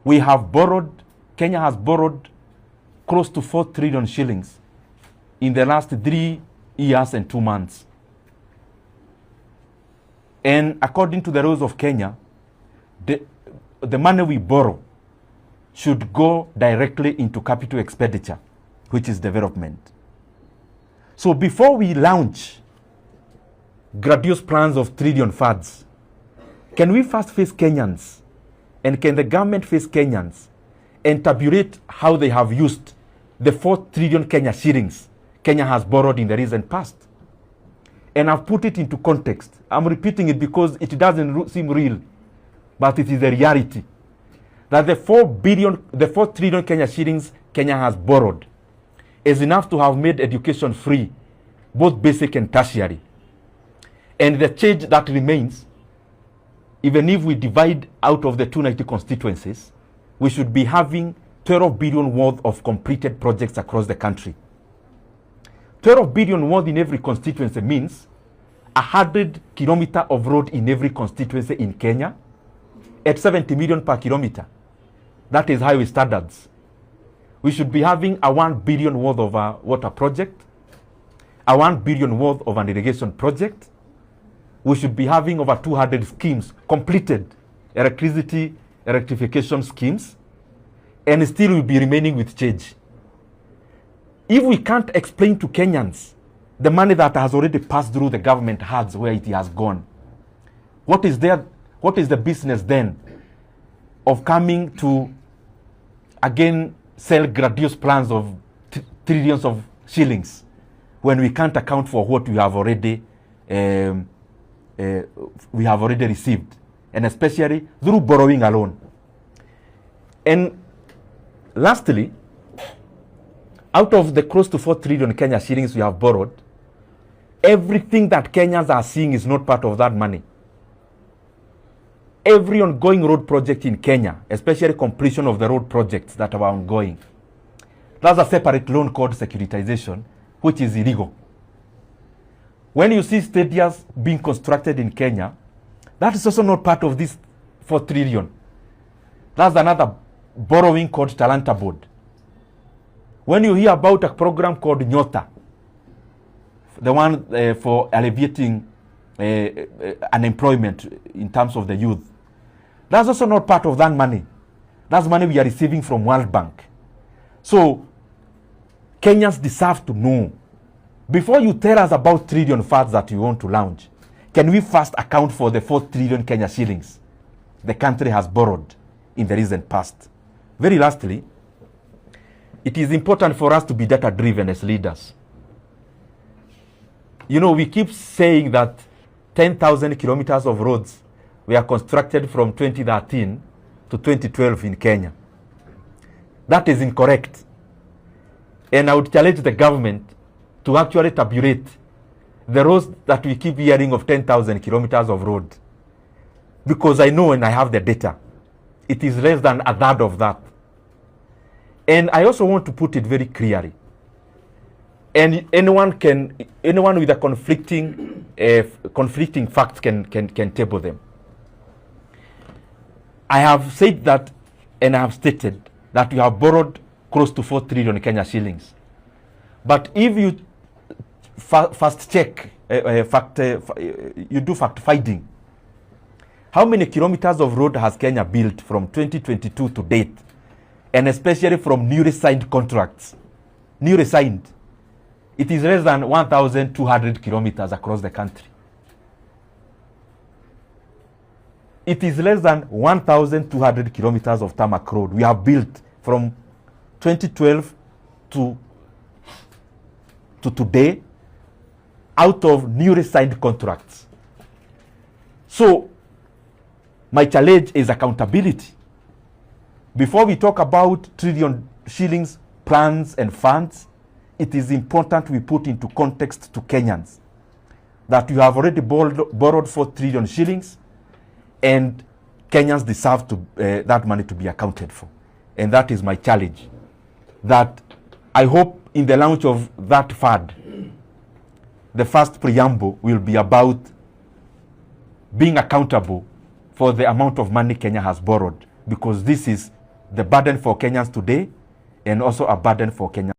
Kenya has borrowed close to 4 trillion shillings in the last 3 years and 2 months. And according to the rules of Kenya, the money we borrow should go directly into capital expenditure, which is development. So before we launch grandiose plans of trillion funds, can we first face Kenyans, and can the government face Kenyans and tabulate how they have used the 4 trillion Kenya shillings Kenya has borrowed in the recent past? And I've put it into context. I'm repeating it because it doesn't seem real, but it is a reality. That the 4 trillion Kenya shillings Kenya has borrowed is enough to have made education free, both basic and tertiary. And the change that remains, even if we divide out of the 290 constituencies, we should be having 12 billion worth of completed projects across the country. 12 billion worth in every constituency means 100 kilometers of road in every constituency in Kenya at 70 million per kilometer. That is highway standards. We should be having a 1 billion worth of a water project, a 1 billion worth of an irrigation project. We should be having over 200 schemes completed, electricity rectification schemes, and still we'll be remaining with change. If we can't explain to Kenyans the money that has already passed through the government hands where it has gone, what is the business then of coming to again sell grandiose plans of trillions of shillings when we can't account for what we have already received, and especially through borrowing alone? And lastly, out of the close to 4 trillion Kenya shillings we have borrowed, everything that Kenyans are seeing is not part of that money. Every ongoing road project in Kenya, especially completion of the road projects that are ongoing, that's a separate loan called securitization, which is illegal. When you see stadiums being constructed in Kenya, that is also not part of this 4 trillion. That's another borrowing called Talanta Board. When you hear about a program called Nyota, the one for alleviating unemployment in terms of the youth, that's also not part of that money. That's money we are receiving from World Bank. So Kenyans deserve to know, before you tell us about trillion funds that you want to launch, can we first account for the 4 trillion Kenya shillings the country has borrowed in the recent past? Very lastly, it is important for us to be data-driven as leaders. You know, we keep saying that 10,000 kilometers of roads were constructed from 2013 to 2012 in Kenya. That is incorrect. And I would challenge the government to actually tabulate the roads that we keep hearing of 10,000 kilometers of road. Because I know, and I have the data, it is less than a third of that. And I also want to put it very clearly. And anyone with a conflicting facts can table them. I have said that, and I have stated that we have borrowed close to 4 trillion Kenya shillings. But if you fast check, you do fact finding, how many kilometers of road has Kenya built from 2022 to date? And especially from newly signed contracts. Newly signed. It is less than 1,200 kilometers across the country. It is less than 1,200 kilometers of tarmac road we have built from 2012 to today out of newly signed contracts. So, my challenge is accountability. Before we talk about trillion shillings plans and funds, it is important we put into context to Kenyans that you have already borrowed 4 trillion shillings, and Kenyans deserve that money to be accounted for. And that is my challenge. That I hope in the launch of that fund, the first preamble will be about being accountable for the amount of money Kenya has borrowed, because this is the burden for Kenyans today and also a burden for Kenyans